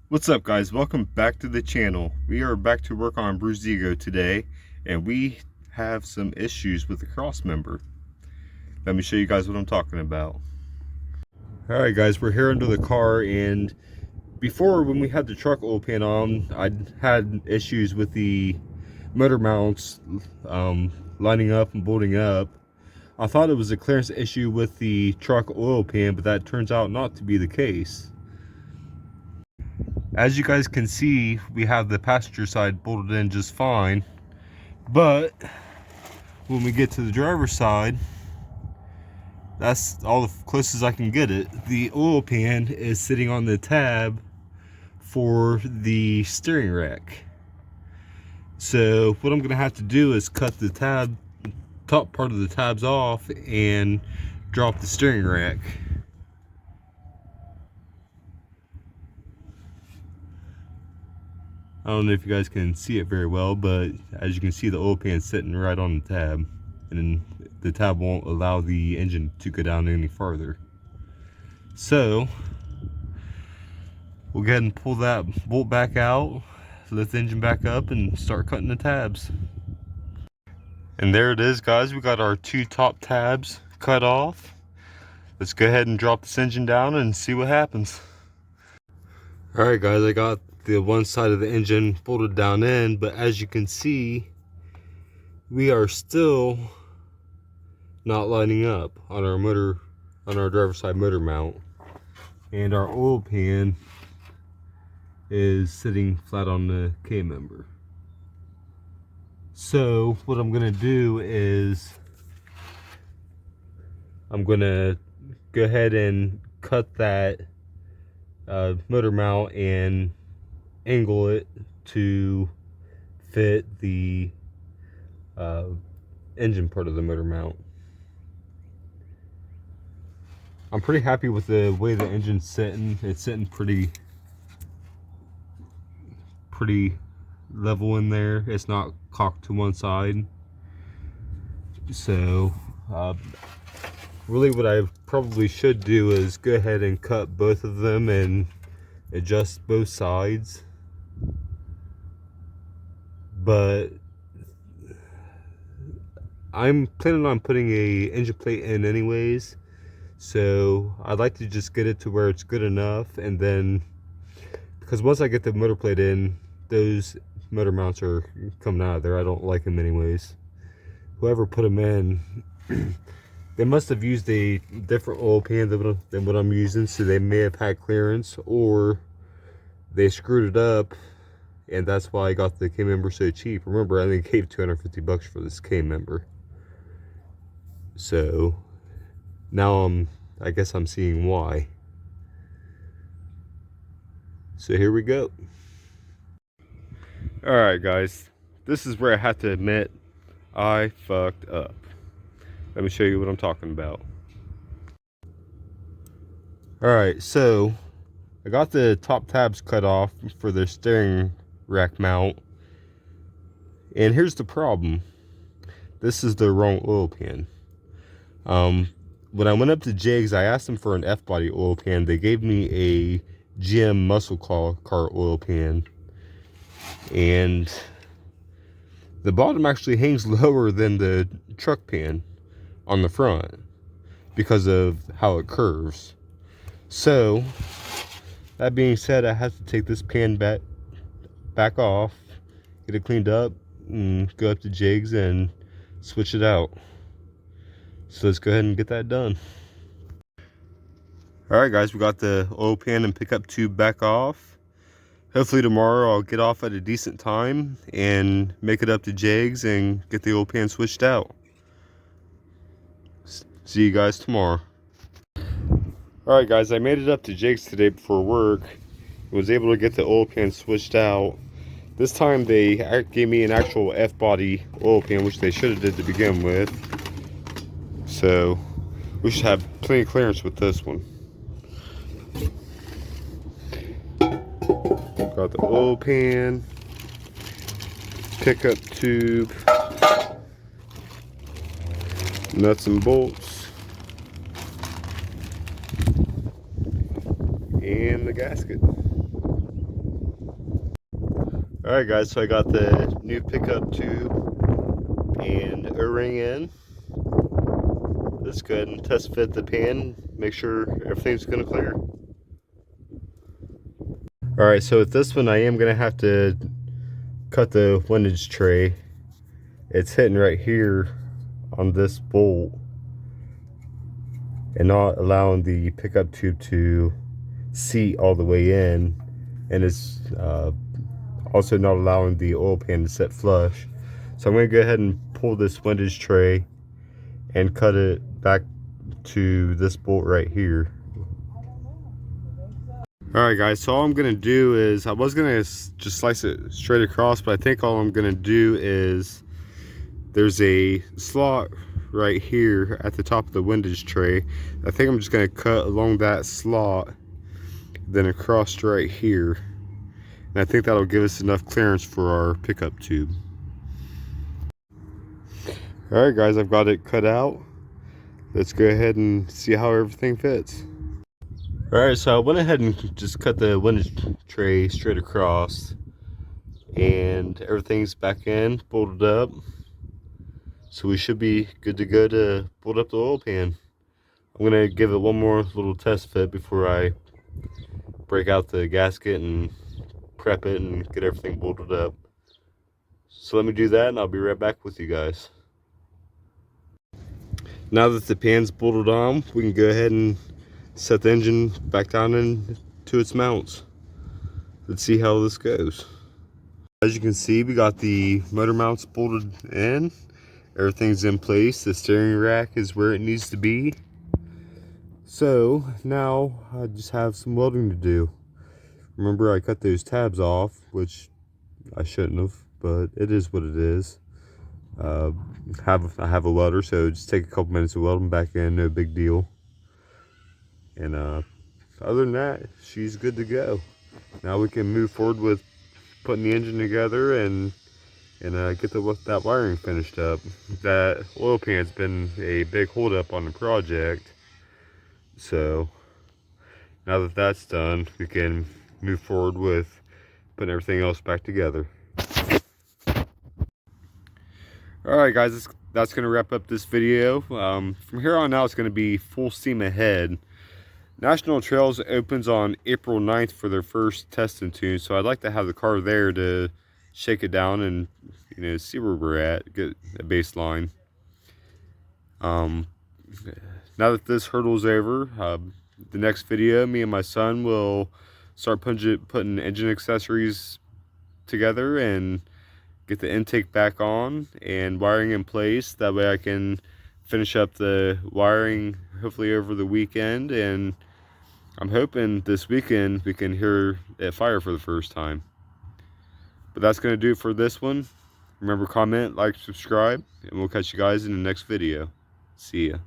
What's up, guys? Welcome back to the channel. We are back to work on Bruised Ego today, and we have some issues with the cross member. Let me show you guys what I'm talking about. Alright guys, we're here under the car, and before, when we had the truck oil pan on, I had issues with the motor mounts lining up and bolting up. I thought it was a clearance issue with the truck oil pan, but that turns out not to be the case. As you guys can see, we have the passenger side bolted in just fine, but when we get to the driver's side, that's all the closest I can get it. The oil pan is sitting on the tab for the steering rack. So what I'm gonna have to do is cut the top part of the tabs off and drop the steering rack. I don't know if you guys can see it very well, but as you can see, the oil pan is sitting right on the tab, and the tab won't allow the engine to go down any further. So we'll go ahead and pull that bolt back out, lift the engine back up, and start cutting the tabs. And there it is, guys. We got our two top tabs cut off. Let's go ahead and drop this engine down and see what happens. All right, guys, I got the one side of the engine bolted down in, but as you can see, we are still not lining up on our driver's side motor mount, and our oil pan is sitting flat on the K member. So what I'm gonna do is I'm gonna go ahead and cut that motor mount and angle it to fit the engine part of the motor mount. I'm pretty happy with the way the engine's sitting. It's sitting pretty level in there. It's not cocked to one side. So really what I probably should do is go ahead and cut both of them and adjust both sides, but I'm planning on putting a engine plate in anyways, so I'd like to just get it to where it's good enough, and then because once I get the motor plate in, those motor mounts are coming out of there. I don't like them anyways. Whoever put them in, they must have used a different oil pan than what I'm using, so they may have had clearance, or they screwed it up, and that's why I got the K member so cheap. Remember, I think I gave 250 bucks for this K member. So now I guess I'm seeing why. So here we go. All right, guys, this is where I have to admit I fucked up. Let me show you what I'm talking about. All right, so I got the top tabs cut off for the steering rack mount, and here's the problem. This is the wrong oil pan. When I went up to Jigs, I asked them for an F-body oil pan. They gave me a GM muscle car oil pan, and the bottom actually hangs lower than the truck pan on the front because of how it curves. So that being said, I have to take this pan back off, get it cleaned up, and go up to Jigs and switch it out. So let's go ahead and get that done. All right, guys, we got the oil pan and pickup tube back off. Hopefully tomorrow I'll get off at a decent time and make it up to Jigs and get the oil pan switched out. See you guys tomorrow. All right, guys, I made it up to Jigs today before work. I was able to get the oil pan switched out. This time they gave me an actual F-body oil pan, which they should have did to begin with. So we should have plenty of clearance with this one. Got the oil pan, pickup tube, nuts and bolts, and the gasket. Alright guys, so I got the new pickup tube and O-ring in. Let's go ahead and test fit the pan, make sure everything's gonna clear. Alright, so with this one I am gonna have to cut the windage tray. It's hitting right here on this bolt and not allowing the pickup tube to seat all the way in, and it's also not allowing the oil pan to set flush. So I'm going to go ahead and pull this windage tray and cut it back to this bolt right here. Alright guys, so all I'm going to do is, I was going to just slice it straight across, but I think all I'm going to do is, there's a slot right here at the top of the windage tray. I think I'm just going to cut along that slot, then across right here. And I think that'll give us enough clearance for our pickup tube. Alright guys, I've got it cut out. Let's go ahead and see how everything fits. Alright, so I went ahead and just cut the windage tray straight across. And everything's back in, bolted up. So we should be good to go to bolt up the oil pan. I'm going to give it one more little test fit before I break out the gasket and prep it and get everything bolted up. So let me do that and I'll be right back with you guys. Now that the pan's bolted on, we can go ahead and set the engine back down into its mounts. Let's see how this goes. As you can see, we got the motor mounts bolted in. Everything's in place. The steering rack is where it needs to be. So now I just have some welding to do. Remember, I cut those tabs off, which I shouldn't have, but it is what it is. I have a welder, so just take a couple minutes to weld them back in, no big deal. And other than that, she's good to go. Now we can move forward with putting the engine together and get that wiring finished up. That oil pan's been a big holdup on the project. So now that that's done, we can move forward with putting everything else back together. Alright guys, that's going to wrap up this video. From here on out, it's going to be full steam ahead. National Trails opens on April 9th for their first test and tune, so I'd like to have the car there to shake it down and see where we're at, get a baseline. Now that this hurdle's over, the next video, me and my son will start putting engine accessories together and get the intake back on and wiring in place. That way I can finish up the wiring hopefully over the weekend, and I'm hoping this weekend we can hear it fire for the first time. But that's going to do it for this one. Remember, comment, like, subscribe, and we'll catch you guys in the next video. See ya.